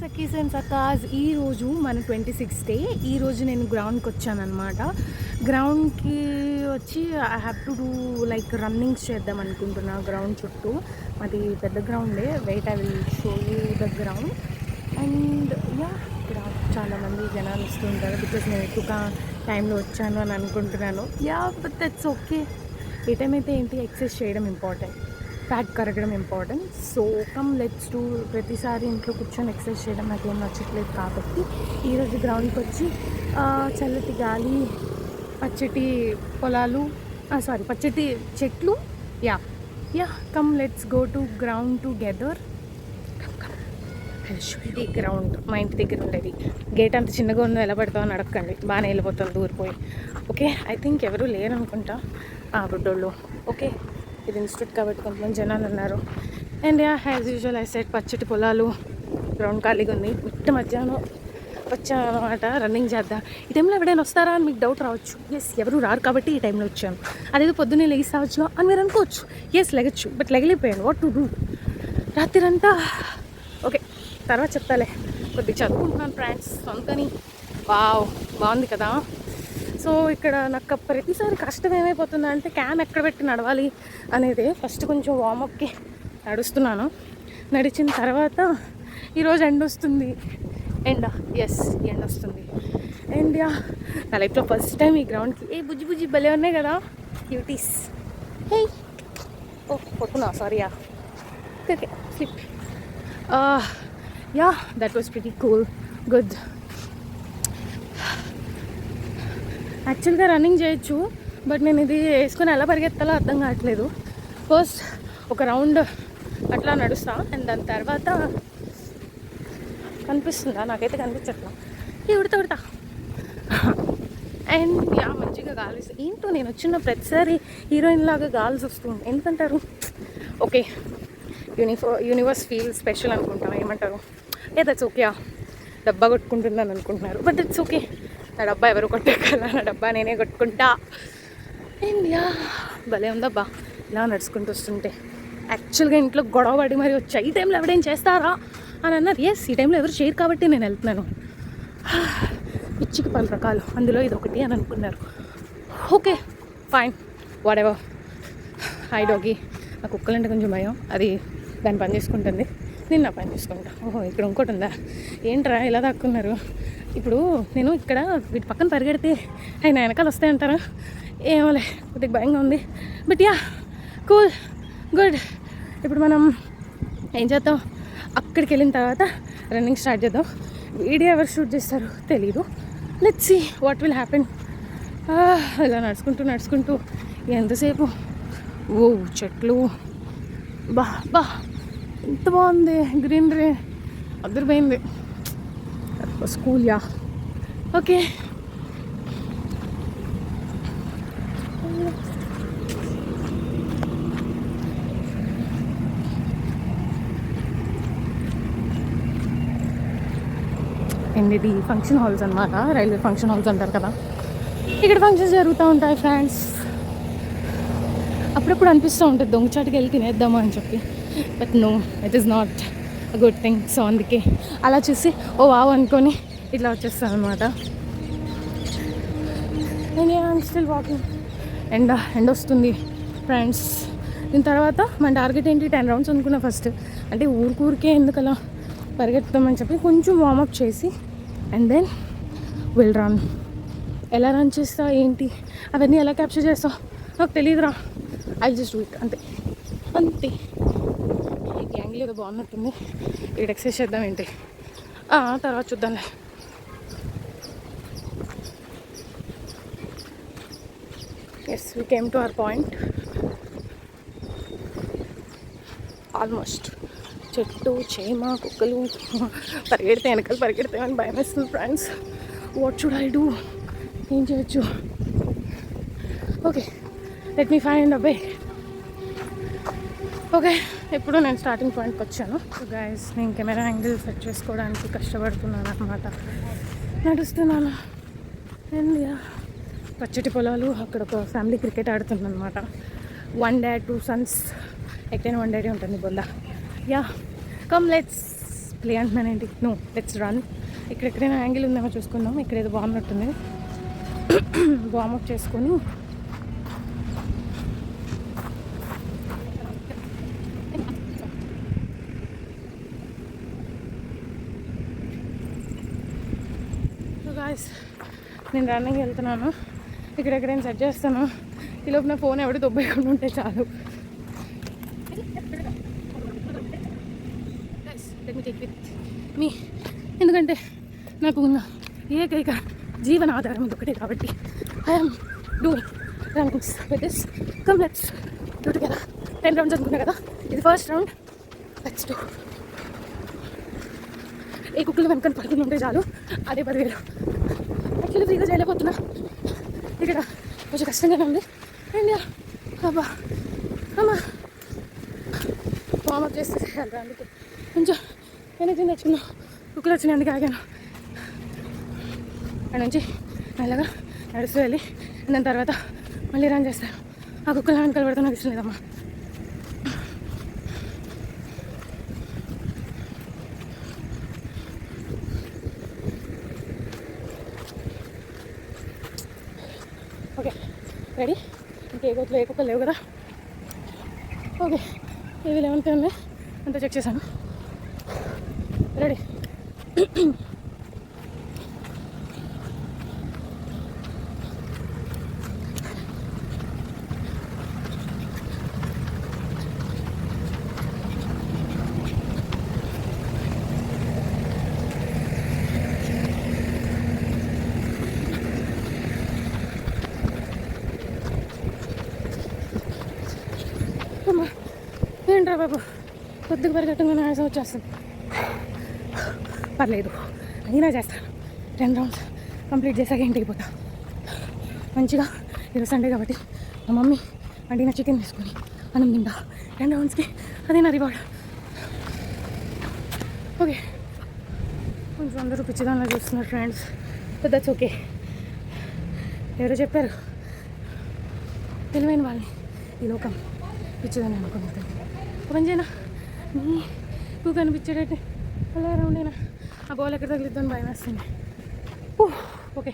Sakhi's and సకాజ్ ఈరోజు మన 26th day. ఈరోజు నేను గ్రౌండ్కి వచ్చాను అనమాట. గ్రౌండ్కి వచ్చి I have to do like runnings చేద్దాం అనుకుంటున్నా గ్రౌండ్ చుట్టూ. అది పెద్ద గ్రౌండే. Wait I will show you the ground. And yeah, ఇక్కడ చాలామంది జనాలు వస్తుంటారు బికాజ్ నేను ఎక్కువ టైంలో వచ్చాను అని అనుకుంటున్నాను. Yeah, but that's okay. ఏ టైం అయితే ఏంటి, ఎక్సర్సైజ్ చేయడం ఇంపార్టెంట్, ఫ్యాట్ కరగడం important. So come let's do. ప్రతిసారి ఇంట్లో కూర్చొని ఎక్సర్సైజ్ చేయడం నాకేం నచ్చట్లేదు కాబట్టి ఈరోజు గ్రౌండ్కి వచ్చి చల్లటి గాలి, పచ్చటి పొలాలు, పచ్చటి చెట్లు. Yeah yeah, come let's go to ground together. ఇది గ్రౌండ్ మా ఇంటి దగ్గర ఉండేది. గేట్ అంత చిన్నగా ఉందో ఎలా పడతామని అడగండి, బాగానే వెళ్ళిపోతాను దూరిపోయి. ఓకే, ఐ థింక్ ఎవరు లేరు అనుకుంటా బుడ్డోళ్ళు. ఓకే, ఇది ఇన్స్టిట్యూట్ కాబట్టి కొంతమంది జనాలు ఉన్నారు. And yeah, as usual I set పచ్చటి పొలాలు, గ్రౌండ్ ఖాళీగా ఉంది. మిట్ట మధ్యాహ్నం వచ్చాను అనమాట రన్నింగ్ చేద్దాం. ఈ టైంలో ఎవరైనా వస్తారా అని మీకు డౌట్ రావచ్చు. ఎస్, ఎవరు రారు కాబట్టి ఈ టైంలో వచ్చాను. అదేదో పొద్దున్నే లెగిసి రావచ్చు అని మీరు అనుకోవచ్చు. ఎస్, లెగచ్చు, బట్ లెగలిపోయాను. వాట్ టు డూ రాత్రిరంతా. ఓకే, తర్వాత చెప్తాలే. కొద్దిగా చదువుకుంటున్నాను ఫ్రెండ్స్ అందుకని. వావ్, బాగుంది కదా. సో ఇక్కడ నాకు ప్రతిసారి కష్టం ఏమైపోతుందా అంటే క్యామ్ ఎక్కడ పెట్టి నడవాలి అనేది. ఫస్ట్ కొంచెం వార్మప్కి నడుస్తున్నాను. నడిచిన తర్వాత ఈరోజు ఎండ వస్తుంది. ఎస్, ఎండ వస్తుంది. అండ్ యా, నా లైఫ్లో ఫస్ట్ టైం ఈ గ్రౌండ్కి. బుజ్జి బుజ్జి భలే ఉన్నాయి కదా, క్యూటీస్. హే, ఓ కొట్టున్నా, sorry. Yeah, okay, slip. Yeah, that was pretty cool, good. యాక్చువల్గా రన్నింగ్ చేయొచ్చు, బట్ నేను ఇది వేసుకొని ఎలా పరిగెత్తాలో అర్థం కావట్లేదు. ఫస్ట్ ఒక రౌండ్ అట్లా నడుస్తా, అండ్ దాని తర్వాత కనిపిస్తుందా? నాకైతే కనిపించట్లా. ఉడతా. అండ్ యా, మంచిగా గాలి. ఏంటో నేను వచ్చిన ప్రతిసారి హీరోయిన్ లాగా గాల్స్ వస్తుంది. ఎందుకంటారు? ఓకే, యూనివర్స్ ఫీల్ స్పెషల్ అనుకుంటాం. ఏమంటారు? That's okay. డబ్బా కొట్టుకుంటుందని అనుకుంటున్నారు, బట్ దట్స్ ఓకే. నా డబ్బా ఎవరు కొట్టగల, నా డబ్బా నేనే కొట్టుకుంటా. అండ్ యా, భలే ఉందబ్బా ఇలా నడుచుకుంటూ వస్తుంటే. యాక్చువల్గా ఇంట్లో గొడవ పడి మరి వచ్చా. ఈ టైంలో ఎవడేం చేస్తారా అని అన్నారు. ఎస్, ఈ టైంలో ఎవరు చేయరు కాబట్టి నేను వెళ్తున్నాను. పిచ్చికి 10 రకాలు, అందులో ఇది ఒకటి అని అనుకున్నారు. Okay, fine, whatever. Hi doggy. నా కుక్కలంటే కొంచెం భయం. అది దాని పని చేసుకుంటుంది, నేను నా పని చేసుకుంటా. ఓహో, ఇక్కడ ఇంకోటి ఉందా? ఏంట్రా ఇలా దాక్కున్నారు? ఇప్పుడు నేను ఇక్కడ వీటి పక్కన పరిగెడితే అవి నా వెనకాల వస్తాయంటారా? ఏమోలే, కొద్దిగా భయంగా ఉంది. But yeah, cool, good. ఇప్పుడు మనం ఏం చేద్దాం, అక్కడికి వెళ్ళిన తర్వాత రన్నింగ్ స్టార్ట్ చేద్దాం. వీడియో ఎవరు షూట్ చేస్తారో తెలీదు. Let's see what will happen. ఇలా నడుచుకుంటూ ఎంతసేపు. ఓ చెట్లు, బా ఎంత బాగుంది గ్రీనరీ, అద్దరిపోయింది. స్కూల్. Yeah, okay. అండ్ ఇది ఫంక్షన్ హాల్స్ అనమాట. రైల్వే ఫంక్షన్ హాల్స్ అంటారు కదా, ఇక్కడ ఫంక్షన్స్ జరుగుతూ ఉంటాయి ఫ్రెండ్స్. అప్పుడప్పుడు అనిపిస్తూ ఉంటుంది దొంగచాటుకి వెళ్ళి తినేద్దామా అని చెప్పి, but no, it is not a good thing. So అందుకే అలా చూసి ఓ వావ్ అనుకొని ఇట్లా వచ్చేస్తాను అనమాట. And I'm still walking. ఎండ వస్తుంది ఫ్రెండ్స్. దీని తర్వాత మన టార్గెట్ ఏంటి, 10 రౌండ్స్ అనుకున్నా ఫస్ట్. అంటే ఊరికే ఎందుకు అలా పరిగెత్తామని చెప్పి కొంచెం వార్మప్ చేసి అండ్ దెన్ విల్ రన్. ఎలా రన్ చేస్తా ఏంటి అవన్నీ ఎలా క్యాప్చర్ చేస్తావు నాకు తెలియదురా. ఐ జస్ట్ డూ ఇట్, అంతే. ఈ యాంగిల్ ఏదో బాగున్నట్టుంది. ఇక్కడ ఎక్సర్సైజ్ చేద్దాం ఏంటి, తర్వాత చూద్దాంలే. Yes, we came to our point almost. చెట్టు, చేమ, కుక్కలు పరిగెడితే వెనకాల పరిగెడతామని భయం వేస్తుంది friends. What should I do? ఏం చేయొచ్చు? Okay, let me find a way. Okay, ఇప్పుడు నేను స్టార్టింగ్ పాయింట్కి వచ్చాను. సో గైస్, నేను కెమెరా యాంగిల్ సెట్ చేసుకోవడానికి కష్టపడుతున్నాను అనమాట. నడుస్తున్నాను. అండ్ యా, పచ్చటి పొలాలు. అక్కడ ఒక ఫ్యామిలీ క్రికెట్ ఆడుతుంది అనమాట. 1 dad 2 sons. ఎక్కడైనా 1 daddy ఉంటుంది బొంద. యా, కమ్ లెట్స్ ప్లే అంటున్నానేంటి, నో లెట్స్ రన్. ఇక్కడెక్కడైనా యాంగిల్ ఉందేమో చూసుకుందాం. ఇక్కడ ఏదో బాగున్నట్టుంది, వార్మప్ చేసుకొని గాయస్ నేను రన్నింగ్ వెళ్తున్నాను. ఇక్కడెక్కడైనా సెట్ చేస్తాను. ఈలోపు నా ఫోన్ ఎవడు దొబ్బేయకుండా ఉంటే చాలు. మీ ఎందుకంటే నాకు ఉన్న ఏకైక జీవన ఆధారం ఇది ఒకటే కాబట్టి I'm doing runnings with this. Come let's do together. 10 rounds అనుకున్నా కదా, ఇది ఫస్ట్ రౌండ్. Let's do. ఏ కుక్కలు వెనకని పడుకుని ఉంటే చాలు, అదే 10,000. యాక్చువల్లీ ఫ్రీగా చేయలేకపోతున్నా, ఇక్కడ కొంచెం కష్టంగానే ఉంది. అండ్ అబ్బా అమ్మా వార్మప్ చేస్తే చేయాలి. అందుకే కొంచెం ఎనర్జీ తెచ్చుకున్నాం. కుక్కలు వచ్చినాయి అందుకే ఆగాను. అక్కడ నుంచి మెల్లగా నడుస్తూ వెళ్ళి దాని తర్వాత మళ్ళీ రన్ చేస్తాను. ఆ కుక్కలు వెనకాల పడితే నాకు ఇష్టం లేదమ్మా. Okay ready. ఇంకే గోతులు ఏ కుక్కలు లేవు కదా. ఓకే ఇవి 11 ఉన్నాయి, అంతా చెక్ చేశాను. రెడీ. ఏంట్రా బాబు కొద్దిగా పరిగెట్టంగానే ఆయాసం వచ్చేస్తుంది. పర్లేదు అయినా చేస్తాను. 10 రౌండ్స్ కంప్లీట్ చేశాక ఇంటికి పోతా. మంచిగా ఈరోజు సండే కాబట్టి మా మమ్మీ వండిన చికెన్ తీసుకొని అన్నం తింటా. 10 రౌండ్స్కి అదే నా రివార్డ్. ఓకే కొంచెం అందరూ పిచ్చిదానిలా చూస్తున్నారు ఫ్రెండ్స్, బట్ దట్స్ ఓకే. ఎవరో చెప్పారు తెలివైన వాళ్ళని ఈ లోకం పిచ్చిదని అనుకుంటుంది. పని చేయనా నువ్వు కనిపించేటట్టు అలా రౌండేనా. ఆ బాల్ ఎక్కడ తగిలిద్దని భయం వేస్తుంది. ఓకే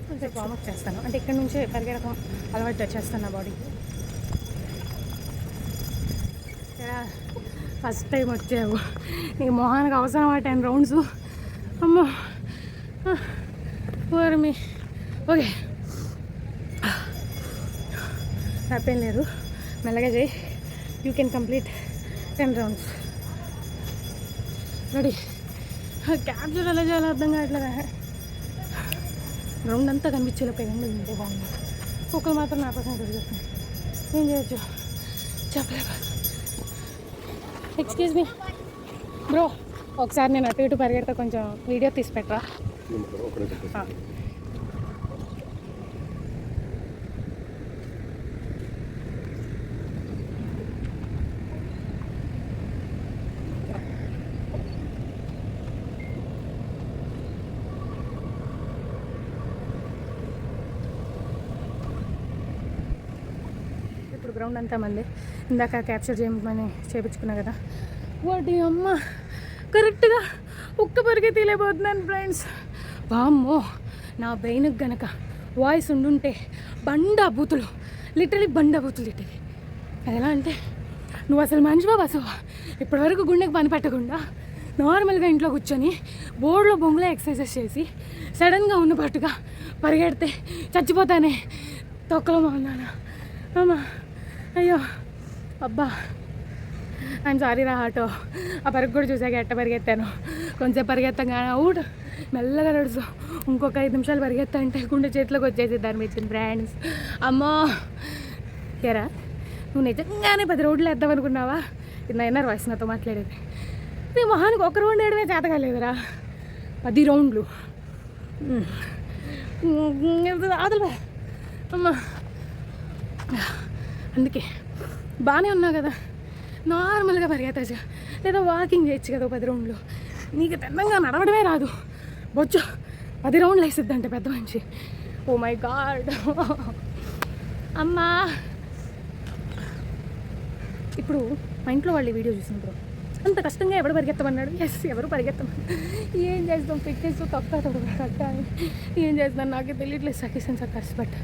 కొంచెం వార్మప్ చేస్తాను, అంటే ఇక్కడ నుంచే పరిగెడతాం అలవాటు చేస్తాను నా బాడీకి. ఫస్ట్ టైం వచ్చావు, నీ మొహానికి అవసరమా 10 రౌండ్స్? అమ్మో మీ ఓకే హ్యాపీ లేదు, మెల్లగా చేయి. You can complete 10 rounds. Ready. Capture ఎలా చేయాలో అర్థం కావట్లేదా. రౌండ్ అంతా కనిపించేలా పెళ్ళి ఉంటే బాగుంది. కుక్కలు మాత్రం నా పక్కన తిరుగుతుంది. ఏం చేయొచ్చు చెప్పలేదు. ఎక్స్క్యూజ్ మీ బ్రో, ఒకసారి నేను అటు ఇటు పరిగెడతా, కొంచెం వీడియో తీసి పెట్టరా. ఇప్పుడు గ్రౌండ్ అంతా మంది. ఇందాక క్యాప్చర్ చేయమని చేయించుకున్నా కదా, వాటి అమ్మ కరెక్ట్గా ఒక్క పరిగే తీయలేకపోతున్నాను ఫ్రెండ్స్. వామ్మో నా బ్రెయిన్కి గనక వాయిస్ ఉండుంటే బండాబూతులు, లిటరలీ బండాబూతులు తిట్టేది. అది ఎలా అంటే, నువ్వు అసలు మనిషివా బసవా, ఇప్పటివరకు గుండెకి పని పెట్టకుండా నార్మల్గా ఇంట్లో కూర్చొని బోర్డులో బొమ్మలో ఎక్సర్సైజెస్ చేసి సడన్గా ఉన్నపాటుగా పరిగెడితే చచ్చిపోతానే, తొక్కలో ఉన్నానా అమ్మా. అయ్యో అబ్బా ఐఎమ్ సారీ రా ఆటో. ఆ పరుగు కూడా చూసాక ఎట్ట పరిగెత్తాను. కొంచెం పరిగెత్తాను అవుట్ మెల్లగా నడుచు. ఇంకొక 5 నిమిషాలు పరిగెత్తా అంటే గుండె చేతిలోకి వచ్చేసి దాని మీద ఫ్రెండ్స్. అమ్మో ఎరా నువ్వు నిజంగానే 10 రౌండ్లు వేద్దామనుకున్నావా? ఇది నా ఎన్నర్ వాయిస్ నాతో మాట్లాడేది. నీ మొహానికి 1 రౌండ్ వేయడమే చేత కాలేదురా, 10 రౌండ్లు. ఆదులు అమ్మా. అందుకే బాగానే ఉన్నా కదా, నార్మల్గా పరిగెత్తచ్చు లేదా వాకింగ్ చేయొచ్చు కదా 10 రౌండ్లు. నీకు తిన్నంగా నడవడమే రాదు, బొచ్చు 10 రౌండ్లు వేసిద్దంటే పెద్ద మనిషి. ఓ మై గాడ్ అమ్మా. ఇప్పుడు మా ఇంట్లో వాళ్ళు వీడియో చూసినప్పుడు అంత కష్టంగా ఎవడు పరిగెత్తమన్నాడు? ఎస్, ఎవరు పరిగెత్తమన్నాడు. ఏం చేస్తాం, ఫిట్నెస్ తొక్కదు కట్టాలి. ఏం చేస్తాను నాకే తెలియట్లేదు సకిసన్ సక్కర్స్. బట్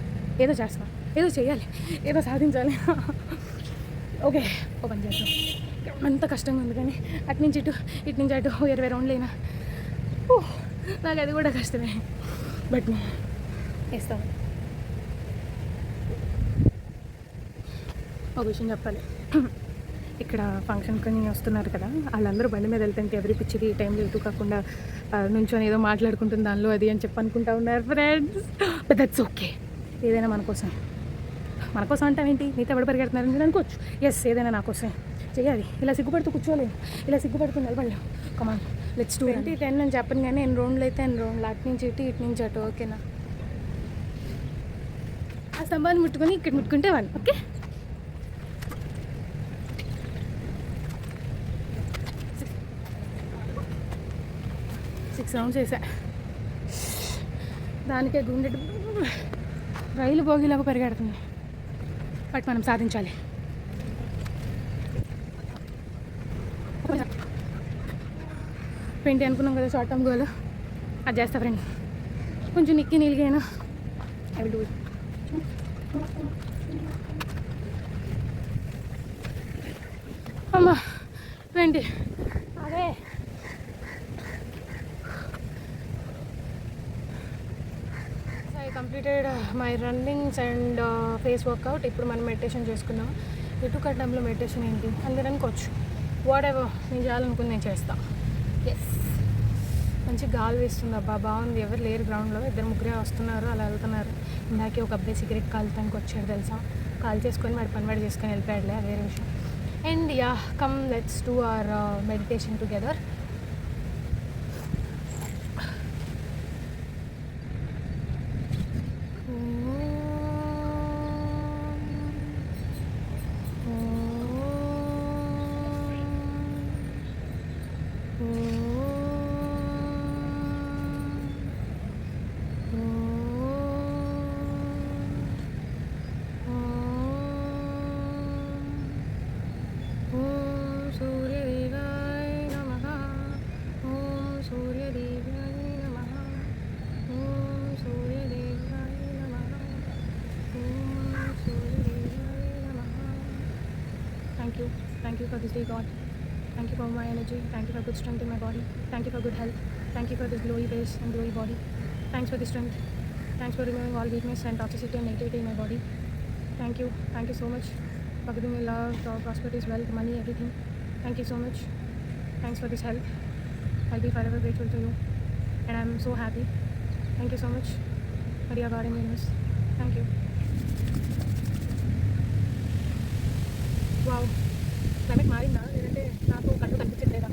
ఏదో చేస్తాం, ఏదో చేయాలి, ఏదో సాధించాలి. ఓకే, ఓ పని చేద్దాం. అంత కష్టంగా ఉంది కానీ అటు నుంచి అటు 20 రౌండ్లు అయినా నాకు అది కూడా కష్టమే. బట్ వేస్తాను. ఒక విషయం చెప్పాలి, ఇక్కడ ఫంక్షన్కి వస్తున్నారు కదా, వాళ్ళందరూ బండి మీద వెళ్తుంటే ఎవరి పిచ్చిది ఈ టైంలో ఇటు కాకుండా నుంచొని ఏదో మాట్లాడుకుంటుంది దానిలో అది అని చెప్పి అనుకుంటా ఉన్నారు ఫ్రెండ్స్. But that's okay. ఏదైనా మన కోసం అంటావేంటి, నీతో ఎవరు పరిగెడుతున్నారని నేను అనుకోవచ్చు. ఎస్, ఏదైనా నా కోసం చేయాలి. ఇలా సిగ్గుపడుతూ కూర్చోలేను, ఇలా సిగ్గుపడుతూ నిలబడలేము. కమాన్, లెట్స్ 20-10 అని చెప్పను కానీ 2 రౌండ్లు అయితే 2 రౌండ్లు, అటు నుంచి ఇటు నుంచి అటు. ఓకేనా? ఆ స్తంభాన్ని ముట్టుకొని ఇక్కడ ముట్టుకుంటే 1. ఓకే, రౌండ్స్ వేసా. దానికే గుండె రైలు బోగిలాగా పరిగెడుతుంది. బట్ మనం సాధించాలి. పెయింట్ అనుకున్నాం కదా షార్ట్ టర్మ్ గోల్, అది చేస్తా ఫ్రెండ్. కొంచెం నిలిగాను. I will do it. అమ్మా 20. అదే I completed my runnings and face workout. ఇప్పుడు మనం మెడిటేషన్ చేసుకున్నాం. ఎటు కట్టడంలో మెడిటేషన్ ఏంటి అందరూ అనుకోవచ్చు. వాట్ ఎవర్ నేను చేయాలనుకుని నేను చేస్తాను. ఎస్, మంచి గాలి వేస్తుంది. అబ్బా బాగుంది. ఎవరు లేరు గ్రౌండ్లో, 2-3 వస్తున్నారు, అలా వెళ్తున్నారు. ఇందాకే ఒక అబ్బాయి సిగరెట్ కాలుతానికి వచ్చాడు తెలుసా. కాల్ చేసుకొని వాడు పని చేసుకొని వెళ్ళిపోయాడులే, వేరే విషయం. And yeah, come let's do our meditation together. Thank you for this day, God. Thank you for my energy. Thank you for good strength in my body. Thank you for good health. Thank you for this glowy face and glowy body. Thanks for the strength. Thanks for removing all weakness and toxicity and negativity in my body. Thank you so much for giving me love, prosperity, wealth, money, everything. Thank you so much. Thanks for this help. I'll be forever grateful to you, and I'm so happy. Thank you so much, Maria God in the universe. Thank you. Wow. Climate మారిందా లేదంటే నాకు కళ్ళు కనిపించట్లేదా?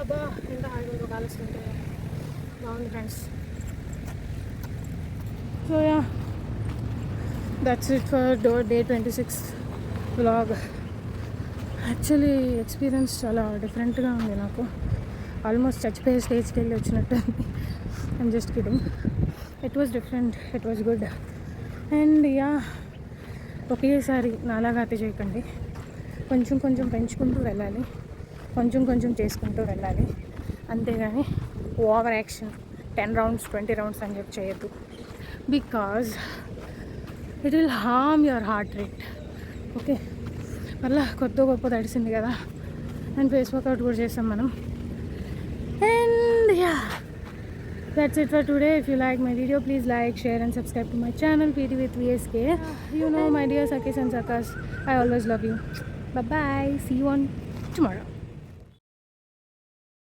అబ్బా ఎంత హాయిగా గాలి వస్తుంటే బాగుంది friends. So yeah, that's it for day 26 vlog. Actually experience చాలా డిఫరెంట్గా ఉంది నాకు. ఆల్మోస్ట్ చచ్చిపోయే స్టేజ్కి వెళ్ళి వచ్చినట్టు. I'm just kidding. It was different, it was good. And yeah, ఒకేసారి నాలాగా అతి చేయకండి. కొంచెం పెంచుకుంటూ వెళ్ళాలి, కొంచెం చేసుకుంటూ వెళ్ళాలి. అంతేగాని ఓవర్ యాక్షన్ 10 రౌండ్స్ 20 రౌండ్స్ అని చెప్పి చేయొద్దు. Because it will harm your heart rate. Okay, మళ్ళీ కొద్ది గొప్ప తడిసింది కదా అండ్ ఫేస్ వర్కౌట్ కూడా చేస్తాం మనం. And yeah, that's it for today. If you like my video, please like, share and subscribe to my channel PT with VSK. You know, my dear Sakis and Sakas, I always love you. Bye bye, see you on tomorrow.